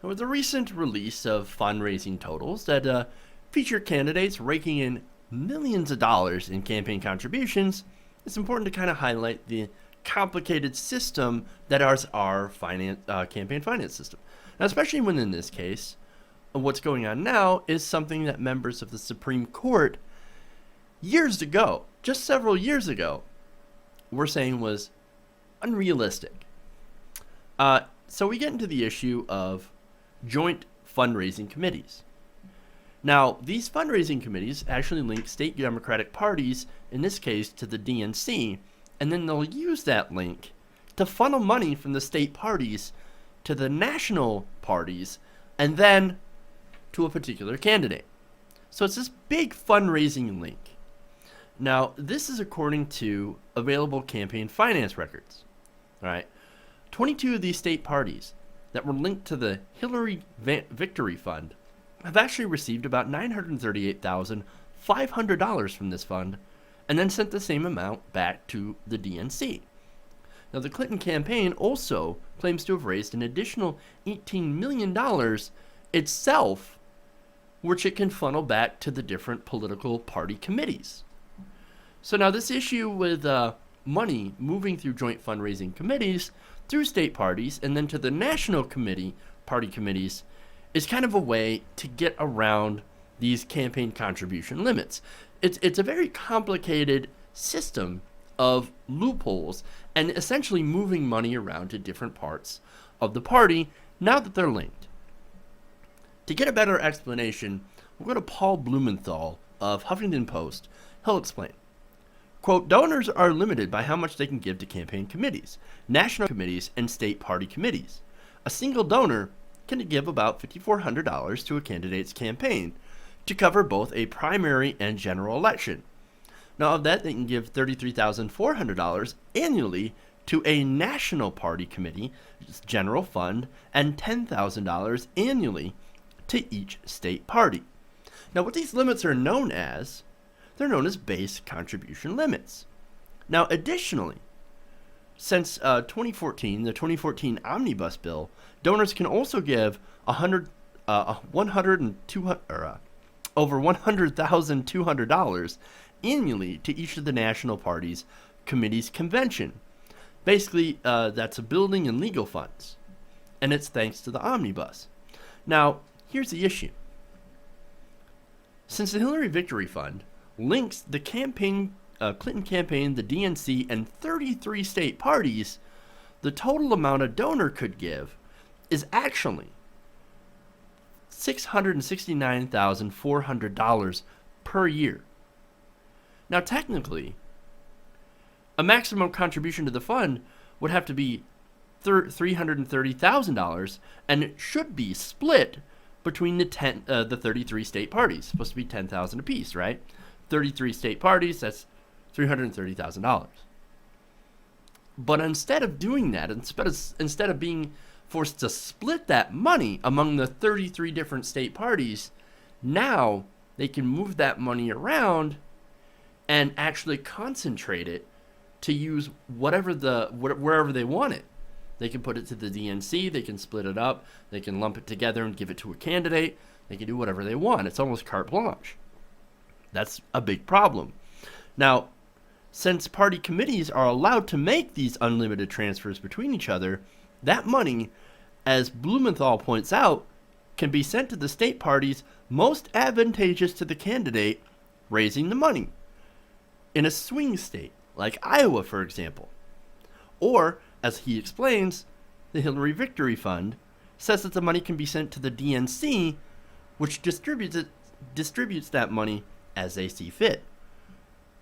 With the recent release of fundraising totals that feature candidates raking in millions of dollars in campaign contributions, it's important to kind of highlight the complicated system that is our campaign finance system. Now, especially when in this case, what's going on now is something that members of the Supreme Court years ago, just several years ago, were saying was unrealistic. So we get into the issue of joint fundraising committees. Now, these fundraising committees actually link state Democratic parties, in this case to the DNC, and then they'll use that link to funnel money from the state parties to the national parties and then to a particular candidate. So it's this big fundraising link. Now, this is according to available campaign finance records. All right, 22 of these state parties that were linked to the Hillary Victory Fund have actually received about $938,500 from this fund and then sent the same amount back to the DNC. Now, the Clinton campaign also claims to have raised an additional $18 million itself, which it can funnel back to the different political party committees. So now this issue with money moving through joint fundraising committees through state parties and then to the national party committees is kind of a way to get around these campaign contribution limits. It's a very complicated system of loopholes and essentially moving money around to different parts of the party now that they're linked. To get a better explanation, we'll go to Paul Blumenthal of Huffington Post. He'll explain. Quote, donors are limited by how much they can give to campaign committees, national committees, and state party committees. A single donor can give about $5,400 to a candidate's campaign to cover both a primary and general election. Now, of that, they can give $33,400 annually to a national party committee, general fund, and $10,000 annually to each state party. Now, what these limits are known as, they're known as base contribution limits. Now, additionally, since 2014, the 2014 Omnibus Bill, donors can also give over $100,200 annually to each of the national parties' committee's convention. Basically, that's a building and legal funds, and it's thanks to the Omnibus. Now, here's the issue. Since the Hillary Victory Fund links the Clinton campaign, the DNC, and 33 state parties, the total amount a donor could give is actually $669,400 per year. Now, technically, a maximum contribution to the fund would have to be $330,000, and it should be split between the 33 state parties. It's supposed to be $10,000 apiece, right? 33 state parties, that's $330,000. But instead of doing that, instead of being forced to split that money among the 33 different state parties, now they can move that money around and actually concentrate it to use wherever they want it. They can put it to the DNC, they can split it up, they can lump it together and give it to a candidate, they can do whatever they want. It's almost carte blanche. That's a big problem. Now, since party committees are allowed to make these unlimited transfers between each other, that money, as Blumenthal points out, can be sent to the state parties most advantageous to the candidate raising the money. In a swing state, like Iowa, for example. Or, as he explains, the Hillary Victory Fund says that the money can be sent to the DNC, which distributes that money as they see fit.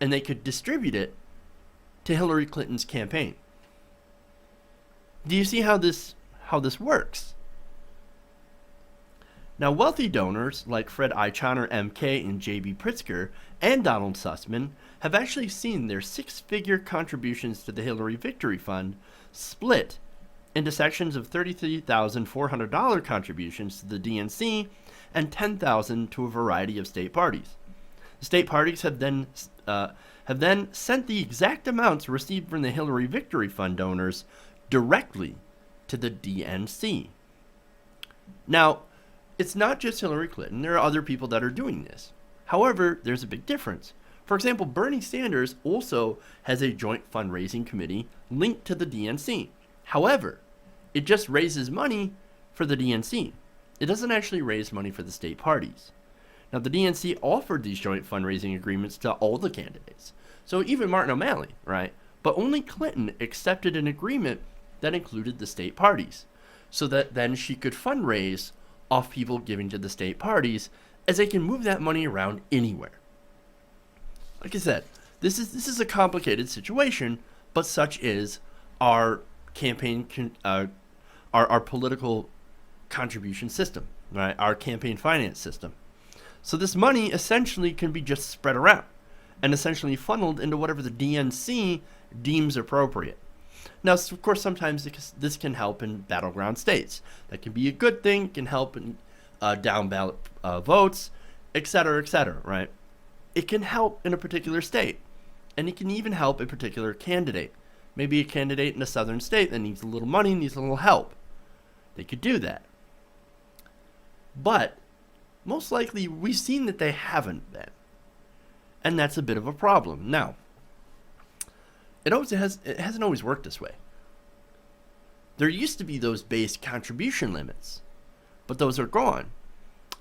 And they could distribute it to Hillary Clinton's campaign. Do you see how this works? Now, wealthy donors like Fred Eichhorn, MK, and J.B. Pritzker, and Donald Sussman have actually seen their six-figure contributions to the Hillary Victory Fund split into sections of $33,400 contributions to the DNC and $10,000 to a variety of state parties. The state parties have then sent the exact amounts received from the Hillary Victory Fund donors directly to the DNC. Now, it's not just Hillary Clinton. There are other people that are doing this. However, there's a big difference. For example, Bernie Sanders also has a joint fundraising committee linked to the DNC. However, it just raises money for the DNC. It doesn't actually raise money for the state parties. Now, the DNC offered these joint fundraising agreements to all the candidates. So even Martin O'Malley, right? But only Clinton accepted an agreement that included the state parties, so that then she could fundraise off people giving to the state parties, as they can move that money around anywhere. Like I said, this is a complicated situation, but such is our our political contribution system, right? Our campaign finance system. So this money essentially can be just spread around and essentially funneled into whatever the DNC deems appropriate. Now, of course, sometimes this can help in battleground states. That can be a good thing. It can help in down ballot votes, et cetera, right? It can help in a particular state, and it can even help a particular candidate. Maybe a candidate in a southern state that needs a little money, needs a little help. They could do that. But most likely, we've seen that they haven't been. And that's a bit of a problem. Now, it hasn't always worked this way. There used to be those base contribution limits, but those are gone.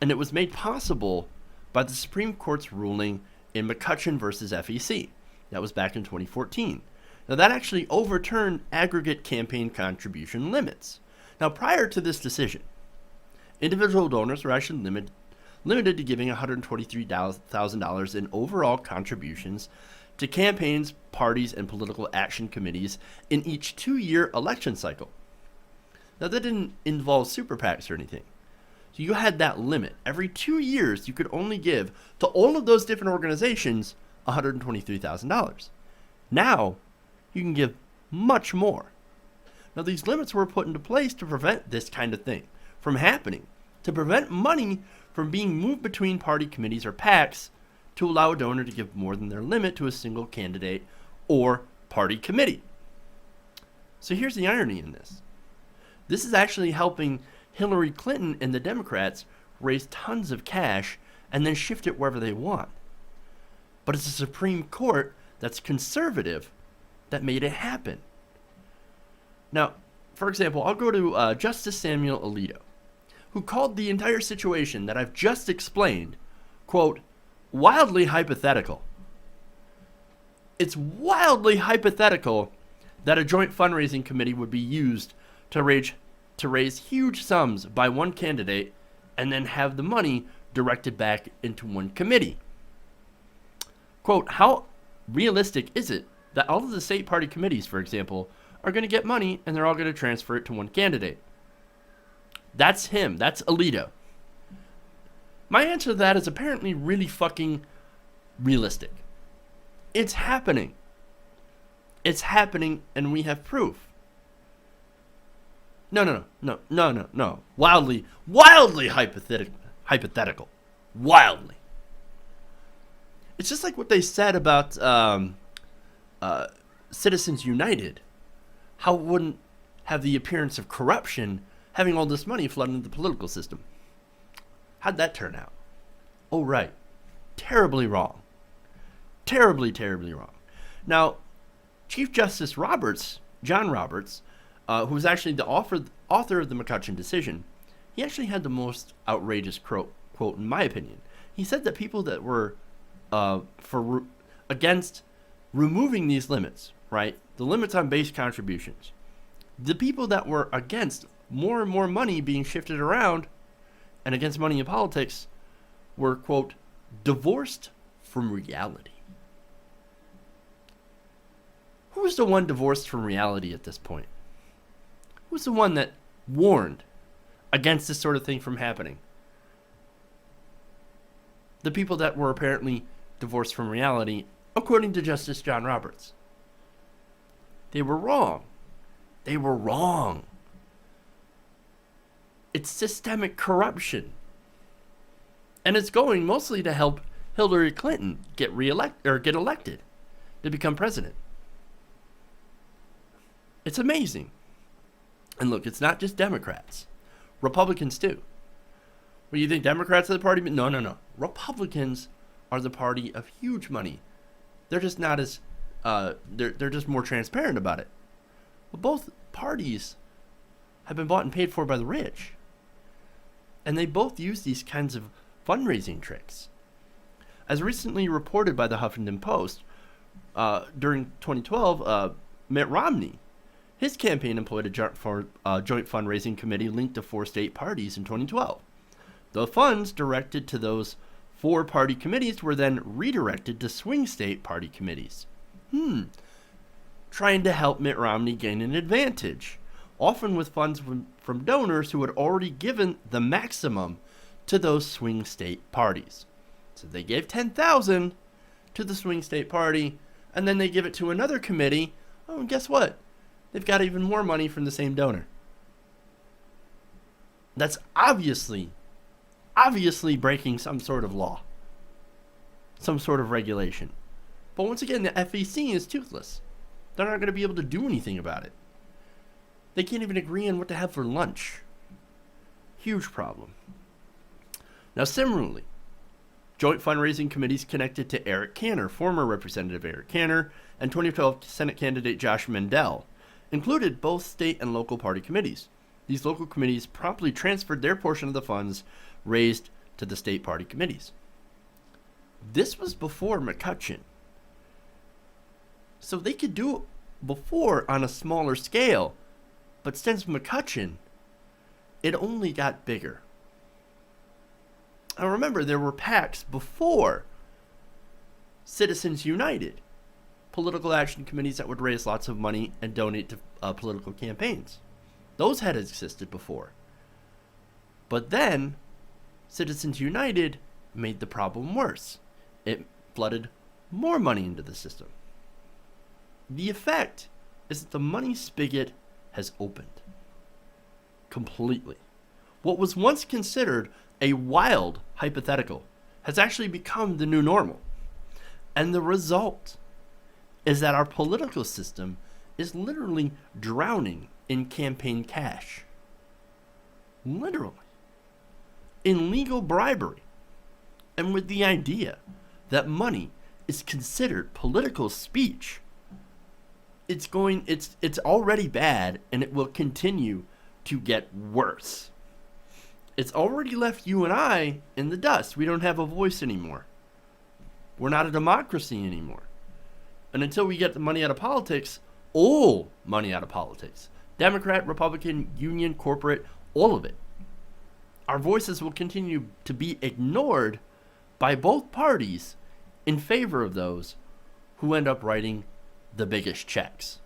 And it was made possible by the Supreme Court's ruling in McCutcheon versus FEC. That was back in 2014. Now, that actually overturned aggregate campaign contribution limits. Now, prior to this decision, individual donors were actually limited to giving $123,000 in overall contributions to campaigns, parties, and political action committees in each 2-year election cycle. Now, that didn't involve super PACs or anything. So you had that limit. Every 2 years, you could only give to all of those different organizations $123,000. Now, you can give much more. Now, these limits were put into place to prevent this kind of thing from happening, to prevent money from being moved between party committees or PACs to allow a donor to give more than their limit to a single candidate or party committee. So here's the irony in this. This is actually helping Hillary Clinton and the Democrats raise tons of cash and then shift it wherever they want. But it's the Supreme Court that's conservative that made it happen. Now, for example, I'll go to Justice Samuel Alito, who called the entire situation that I've just explained, quote, wildly hypothetical. It's wildly hypothetical that a joint fundraising committee would be used to raise huge sums by one candidate and then have the money directed back into one committee. Quote, how realistic is it that all of the state party committees, for example, are going to get money and they're all going to transfer it to one candidate? That's him. That's Alito. My answer to that is apparently really fucking realistic. It's happening. It's happening, and we have proof. No. Wildly hypothetical. Wildly. It's just like what they said about Citizens United. How it wouldn't have the appearance of corruption having all this money flooding into the political system. How'd that turn out? Oh, right. Terribly wrong. Terribly wrong. Now, Chief Justice John Roberts, who was actually the author of the McCutcheon decision, he actually had the most outrageous quote in my opinion. He said that people that were against removing these limits, right, the limits on base contributions, the people that were against more and more money being shifted around and against money in politics were, quote, divorced from reality. Who's the one divorced from reality at this point? Who's the one that warned against this sort of thing from happening? The people that were apparently divorced from reality, according to Justice John Roberts. They were wrong. They were wrong. It's systemic corruption. And it's going mostly to help Hillary Clinton get elected to become president. It's amazing. And look, it's not just Democrats. Republicans too. Well, you think Democrats are the party? No, no, no. Republicans are the party of huge money. They're just not as, they're just more transparent about it. But both parties have been bought and paid for by the rich. And they both use these kinds of fundraising tricks. As recently reported by the Huffington Post, during 2012, Mitt Romney, his campaign employed a joint fundraising committee linked to 4 state parties in 2012. The funds directed to those 4 party committees were then redirected to swing state party committees. Trying to help Mitt Romney gain an advantage, often with funds from donors who had already given the maximum to those swing state parties. So they gave $10,000 to the swing state party, and then they give it to another committee. Oh, and guess what? They've got even more money from the same donor. That's obviously breaking some sort of law, some sort of regulation. But once again, the FEC is toothless. They're not going to be able to do anything about it. They can't even agree on what to have for lunch. Huge problem. Now, similarly, joint fundraising committees connected to Eric Cantor, former Representative Eric Cantor, and 2012 Senate candidate Josh Mandel, included both state and local party committees. These local committees promptly transferred their portion of the funds raised to the state party committees. This was before McCutcheon. So they could do it before on a smaller scale, but since McCutcheon, it only got bigger. Now remember, there were PACs before Citizens United, political action committees that would raise lots of money and donate to political campaigns. Those had existed before. But then, Citizens United made the problem worse. It flooded more money into the system. The effect is that the money spigot has opened completely. What was once considered a wild hypothetical has actually become the new normal. And the result is that our political system is literally drowning in campaign cash. Literally. In legal bribery. And with the idea that money is considered political speech, it's already bad, and it will continue to get worse. It's already left you and I in the dust. We don't have a voice anymore. We're not a democracy anymore. And until we get the money out of politics, all money out of politics, Democrat, Republican, union, corporate, all of it, our voices will continue to be ignored by both parties in favor of those who end up writing the biggest checks.